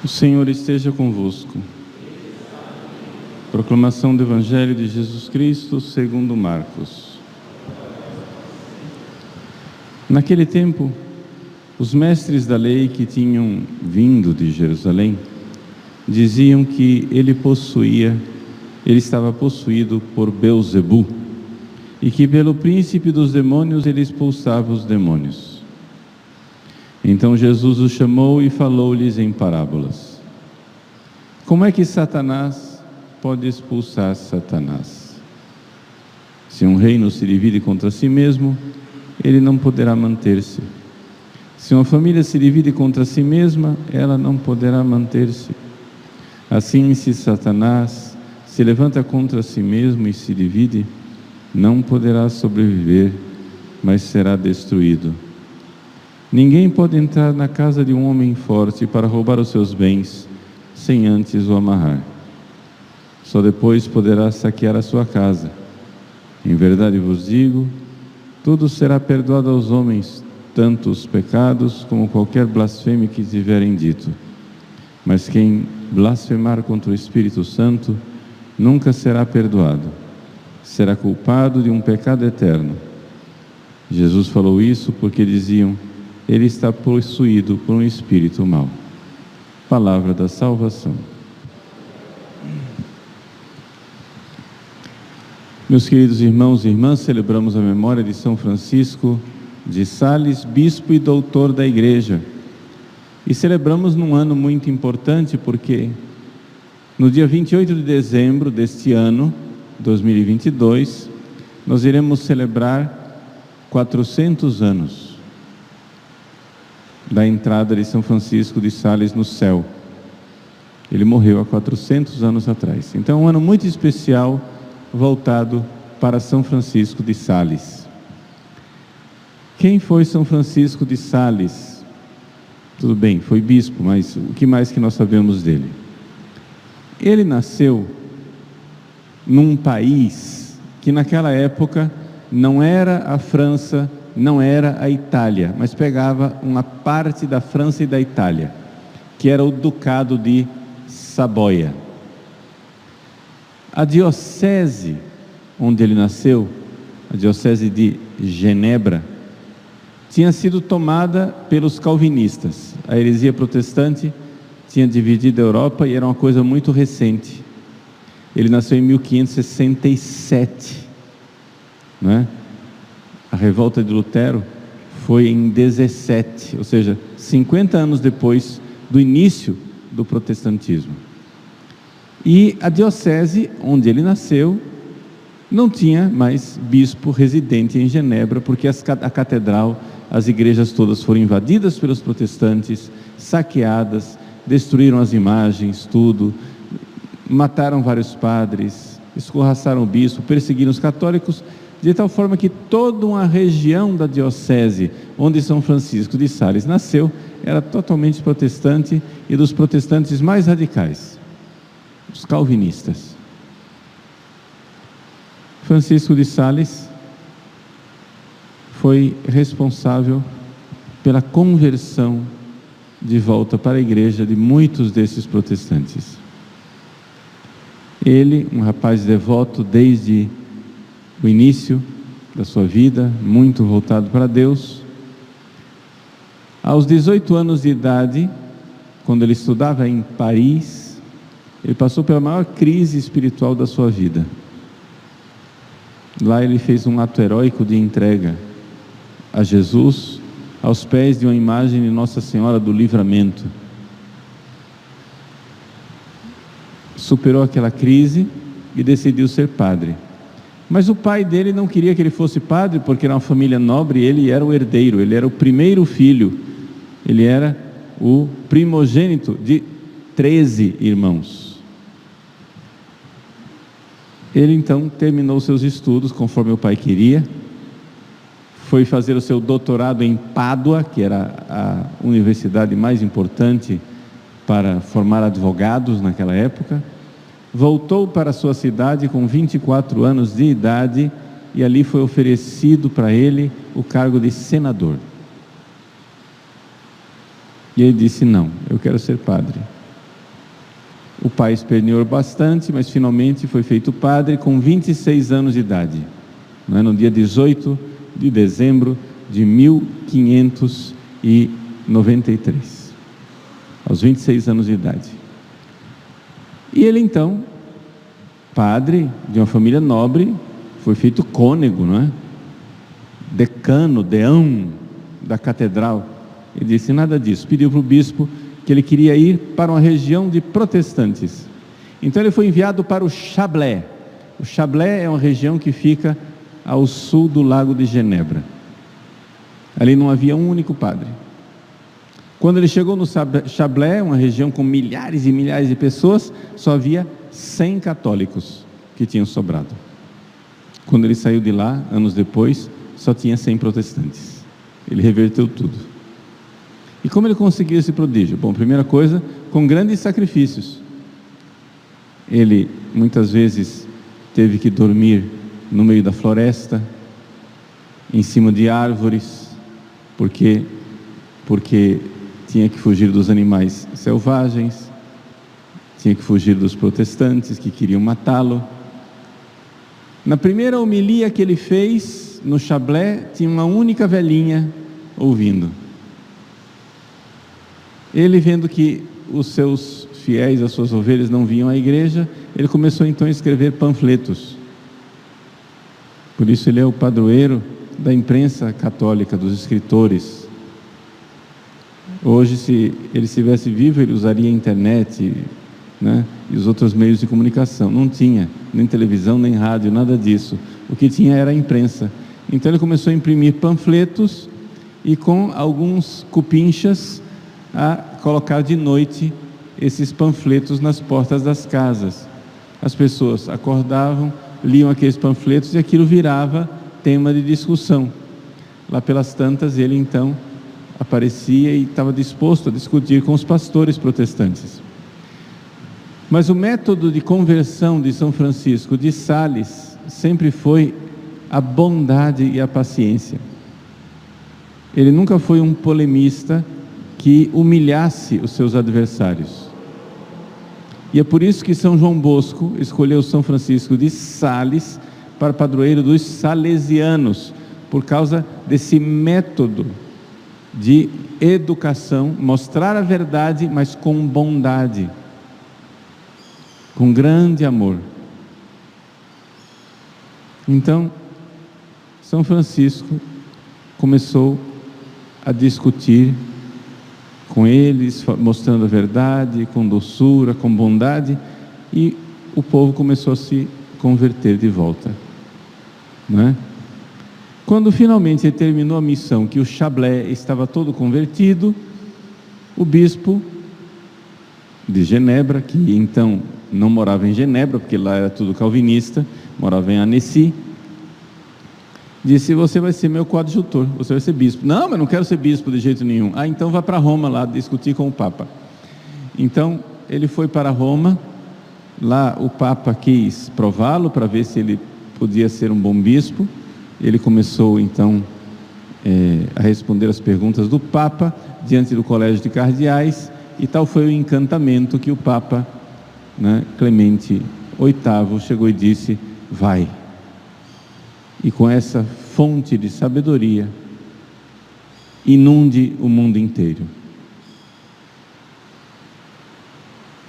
O Senhor esteja convosco. Proclamação do Evangelho de Jesus Cristo segundo Marcos. Naquele tempo, os mestres da lei que tinham vindo de Jerusalém diziam que ele estava possuído por Belzebu e que pelo príncipe dos demônios ele expulsava os demônios. Então Jesus os chamou e falou-lhes em parábolas. Como é que Satanás pode expulsar Satanás? Se um reino se divide contra si mesmo, ele não poderá manter-se. Se uma família se divide contra si mesma, ela não poderá manter-se. Assim, se Satanás se levanta contra si mesmo e se divide, não poderá sobreviver, mas será destruído. Ninguém pode entrar na casa de um homem forte para roubar os seus bens, sem antes o amarrar. Só depois poderá saquear a sua casa. Em verdade vos digo, tudo será perdoado aos homens, tanto os pecados como qualquer blasfêmia que tiverem dito. Mas quem blasfemar contra o Espírito Santo, nunca será perdoado. Será culpado de um pecado eterno. Jesus falou isso porque diziam: ele está possuído por um espírito mau. Palavra da salvação. Meus queridos irmãos e irmãs, celebramos a memória de São Francisco de Sales, bispo e doutor da Igreja. E celebramos num ano muito importante, porque no dia 28 de dezembro deste ano, 2022, nós iremos celebrar 400 anos da entrada de São Francisco de Sales no céu. Ele morreu há 400 anos atrás. Então é um ano muito especial, voltado para São Francisco de Sales. Quem foi São Francisco de Sales? Tudo bem, foi bispo, mas o que mais que nós sabemos dele? Ele nasceu num país que naquela época não era a França, não era a Itália, mas pegava uma parte da França e da Itália, que era o Ducado de Saboia. A diocese onde ele nasceu, a diocese de Genebra, tinha sido tomada pelos calvinistas. A heresia protestante tinha dividido a Europa e era uma coisa muito recente. Ele nasceu em 1567, não é? A revolta de Lutero foi em 17, ou seja, 50 anos depois do início do protestantismo. E a diocese onde ele nasceu não tinha mais bispo residente em Genebra, porque a catedral, as igrejas todas foram invadidas pelos protestantes, saqueadas, destruíram as imagens, tudo, mataram vários padres, escorraçaram o bispo, perseguiram os católicos, de tal forma que toda uma região da diocese onde São Francisco de Sales nasceu era totalmente protestante, e dos protestantes mais radicais, os calvinistas. Francisco de Sales foi responsável pela conversão de volta para a igreja de muitos desses protestantes. Ele, um rapaz devoto desde o início da sua vida, muito voltado para Deus. Aos 18 anos de idade, quando ele estudava em Paris, ele passou pela maior crise espiritual da sua vida. Lá ele fez um ato heróico de entrega a Jesus, aos pés de uma imagem de Nossa Senhora do Livramento. Superou aquela crise e decidiu ser padre. Mas o pai dele não queria que ele fosse padre, porque era uma família nobre, e ele era o herdeiro, ele era o primeiro filho, ele era o primogênito de 13 irmãos. Ele então terminou seus estudos conforme o pai queria, foi fazer o seu doutorado em Pádua, que era a universidade mais importante para formar advogados naquela época. Voltou para a sua cidade com 24 anos de idade e ali foi oferecido para ele o cargo de senador. E ele disse: não, eu quero ser padre. O pai esperneou bastante, mas finalmente foi feito padre com 26 anos de idade, no dia 18 de dezembro de 1593, aos 26 anos de idade. E ele então, padre de uma família nobre, foi feito cônego, não é? Decano, deão da catedral. Ele disse nada disso, pediu para o bispo que ele queria ir para uma região de protestantes. Então ele foi enviado para o Chablais. O Chablais é uma região que fica ao sul do lago de Genebra. Ali não havia um único padre. Quando ele chegou no Chablais, uma região com milhares e milhares de pessoas, só havia 100 católicos que tinham sobrado. Quando ele saiu de lá, anos depois, só tinha 100 protestantes. Ele reverteu tudo. E como ele conseguiu esse prodígio? Bom, primeira coisa, com grandes sacrifícios. Ele muitas vezes teve que dormir no meio da floresta, em cima de árvores, porque tinha que fugir dos animais selvagens, tinha que fugir dos protestantes que queriam matá-lo. Na primeira homilia que ele fez no Chablais, tinha uma única velhinha ouvindo. Ele, vendo que os seus fiéis, as suas ovelhas não vinham à igreja, ele começou então a escrever panfletos. Por isso ele é o padroeiro da imprensa católica, dos escritores. Hoje, se ele estivesse vivo, ele usaria a internet, né, e os outros meios de comunicação. Não tinha nem televisão, nem rádio, nada disso. O que tinha era a imprensa. Então ele começou a imprimir panfletos e, com alguns cupinchas, a colocar de noite esses panfletos nas portas das casas. As pessoas acordavam, liam aqueles panfletos e aquilo virava tema de discussão. Lá pelas tantas, ele então aparecia e estava disposto a discutir com os pastores protestantes. Mas o método de conversão de São Francisco de Sales sempre foi a bondade e a paciência. Ele nunca foi um polemista que humilhasse os seus adversários. E é por isso que São João Bosco escolheu São Francisco de Sales para padroeiro dos salesianos, por causa desse método de educação, mostrar a verdade, mas com bondade, com grande amor. Então, São Francisco começou a discutir com eles, mostrando a verdade, com doçura, com bondade, e o povo começou a se converter de volta, não é? Quando finalmente ele terminou a missão, que o Chablais estava todo convertido, o bispo de Genebra, que então não morava em Genebra, porque lá era tudo calvinista, morava em Annecy, disse: você vai ser meu coadjutor, você vai ser bispo. Não, mas não quero ser bispo de jeito nenhum. Ah, então vá para Roma lá discutir com o Papa. Então ele foi para Roma. Lá o Papa quis prová-lo para ver se ele podia ser um bom bispo. Ele começou então a responder as perguntas do Papa diante do colégio de cardeais, e tal foi o encantamento que o Papa, né, Clemente VIII, chegou e disse: vai. E com essa fonte de sabedoria, inunde o mundo inteiro.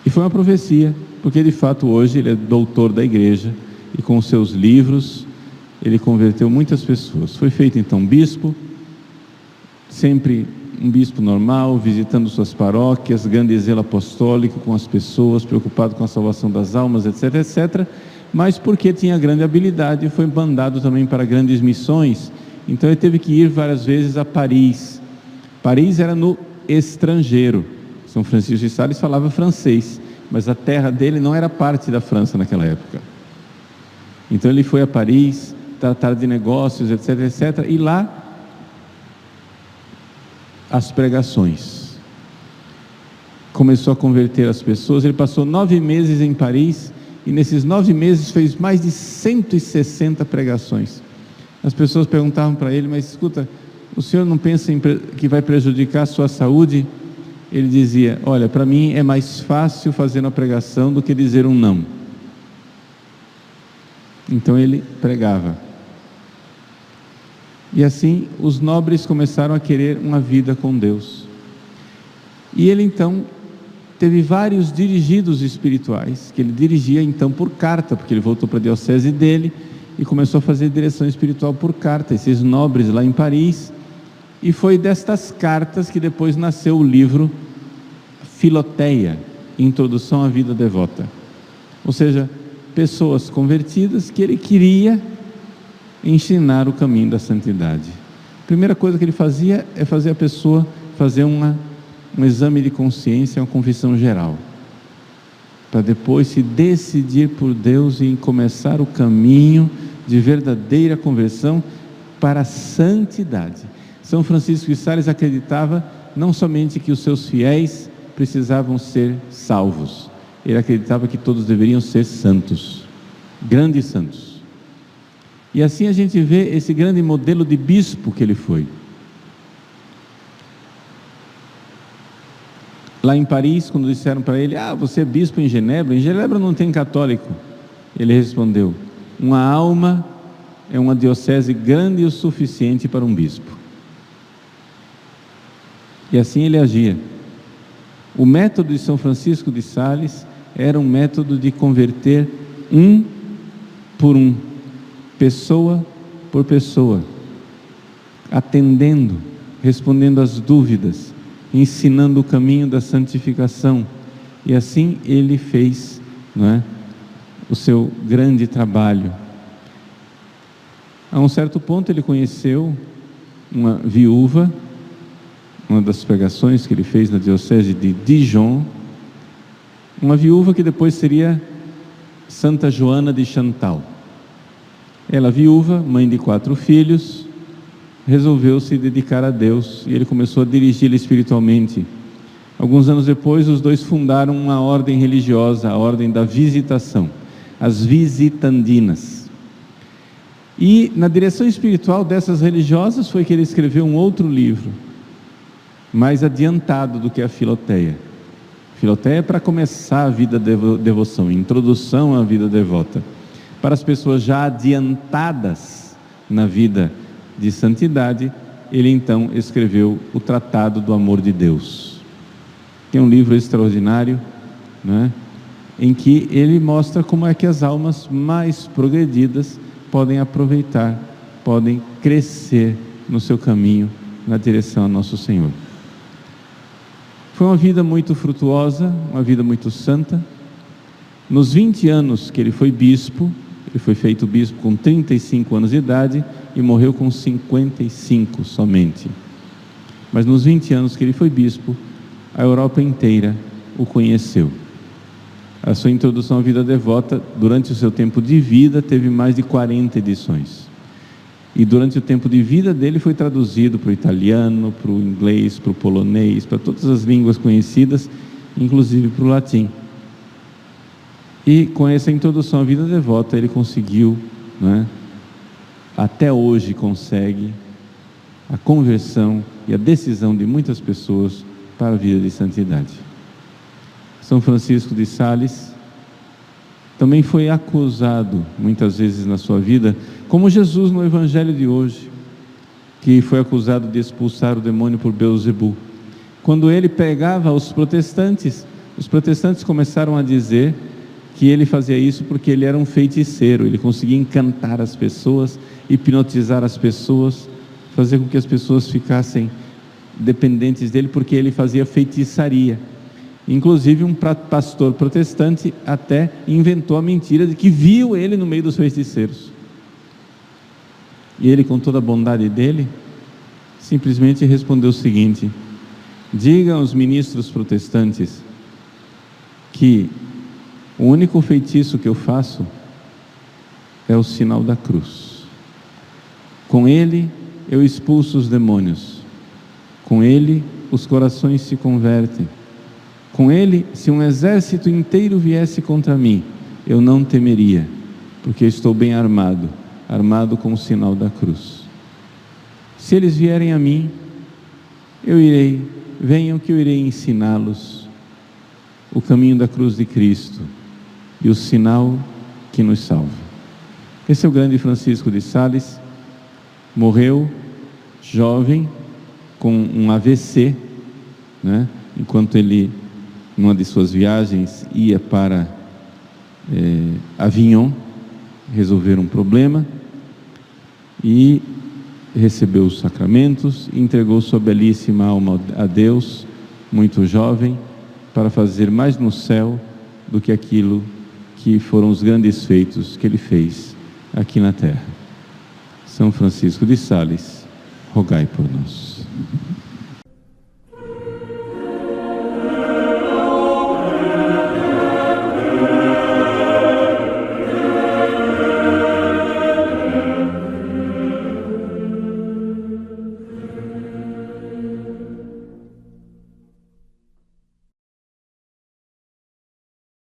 E foi uma profecia, porque de fato hoje ele é doutor da igreja, e com os seus livros ele converteu muitas pessoas. Foi feito então bispo, sempre um bispo normal, visitando suas paróquias, grande zelo apostólico com as pessoas, preocupado com a salvação das almas, etc, etc. Mas porque tinha grande habilidade, foi mandado também para grandes missões. Então ele teve que ir várias vezes a Paris. Paris era no estrangeiro. São Francisco de Sales falava francês, mas a terra dele não era parte da França naquela época. Então ele foi a Paris, tratar de negócios, etc, etc. E lá, as pregações. começou a converter as pessoas. Ele passou 9 meses em Paris, e nesses 9 meses fez mais de 160 pregações. As pessoas perguntavam para ele: mas escuta, o senhor não pensa que vai prejudicar a sua saúde? Ele dizia: olha, para mim é mais fácil fazer uma pregação do que dizer um não. Então ele pregava. E assim os nobres começaram a querer uma vida com Deus. E ele então teve vários dirigidos espirituais, que ele dirigia então por carta, porque ele voltou para a diocese dele e começou a fazer direção espiritual por carta, esses nobres lá em Paris. E foi destas cartas que depois nasceu o livro Filoteia, Introdução à Vida Devota. Ou seja, pessoas convertidas que ele queria ensinar o caminho da santidade. A primeira coisa que ele fazia é fazer a pessoa fazer um exame de consciência, uma confissão geral, para depois se decidir por Deus e começar o caminho de verdadeira conversão para a santidade. São Francisco de Sales acreditava não somente que os seus fiéis precisavam ser salvos, ele acreditava que todos deveriam ser santos, grandes santos. E assim a gente vê esse grande modelo de bispo que ele foi. Lá em Paris, quando disseram para ele: você é bispo em Genebra não tem católico. Ele respondeu: uma alma é uma diocese grande o suficiente para um bispo. E assim ele agia. O método de São Francisco de Sales era um método de converter um por um, pessoa por pessoa, atendendo, respondendo às dúvidas, ensinando o caminho da santificação. E assim ele fez, o seu grande trabalho. A um certo ponto ele conheceu uma viúva, uma das pregações que ele fez na diocese de Dijon, uma viúva que depois seria Santa Joana de Chantal. Ela, viúva, mãe de 4 filhos, resolveu se dedicar a Deus e ele começou a dirigi-la espiritualmente. Alguns anos depois, os dois fundaram uma ordem religiosa, a Ordem da Visitação, as Visitandinas. E na direção espiritual dessas religiosas foi que ele escreveu um outro livro, mais adiantado do que a Filoteia. Filoteia é para começar a vida de devoção, introdução à vida devota. Para as pessoas já adiantadas na vida de santidade, ele então escreveu o Tratado do Amor de Deus, que é um livro extraordinário, em que ele mostra como é que as almas mais progredidas podem aproveitar, podem crescer no seu caminho na direção a Nosso Senhor. Foi uma vida muito frutuosa, uma vida muito santa. Nos 20 anos que ele foi bispo, ele foi feito bispo com 35 anos de idade e morreu com 55 somente. Mas nos 20 anos que ele foi bispo, a Europa inteira o conheceu. A sua introdução à vida devota, durante o seu tempo de vida, teve mais de 40 edições. E durante o tempo de vida dele foi traduzido para o italiano, para o inglês, para o polonês, para todas as línguas conhecidas, inclusive para o latim. E com essa introdução à vida devota ele conseguiu, até hoje consegue, a conversão e a decisão de muitas pessoas para a vida de santidade. São Francisco de Sales também foi acusado muitas vezes na sua vida, como Jesus no Evangelho de hoje, que foi acusado de expulsar o demônio por Beelzebul. Quando ele pregava aos protestantes, os protestantes começaram a dizer que ele fazia isso porque ele era um feiticeiro, ele conseguia encantar as pessoas, hipnotizar as pessoas, fazer com que as pessoas ficassem dependentes dele, porque ele fazia feitiçaria. Inclusive um pastor protestante até inventou a mentira de que viu ele no meio dos feiticeiros. E ele, com toda a bondade dele, simplesmente respondeu o seguinte: diga aos ministros protestantes que o único feitiço que eu faço é o sinal da cruz. Com ele eu expulso os demônios, com ele os corações se convertem, Com ele, se um exército inteiro viesse contra mim, eu não temeria, porque estou bem armado, armado com o sinal da cruz. Se eles vierem a mim, eu irei, venham que eu irei ensiná-los o caminho da cruz de Cristo e o sinal que nos salva. Esse é o grande Francisco de Sales. Morreu jovem, com um AVC, né? Enquanto ele, numa de suas viagens, ia para Avignon resolver um problema, e recebeu os sacramentos, entregou sua belíssima alma a Deus, muito jovem, para fazer mais no céu do que aquilo que foram os grandes feitos que ele fez aqui na terra. São Francisco de Sales, rogai por nós.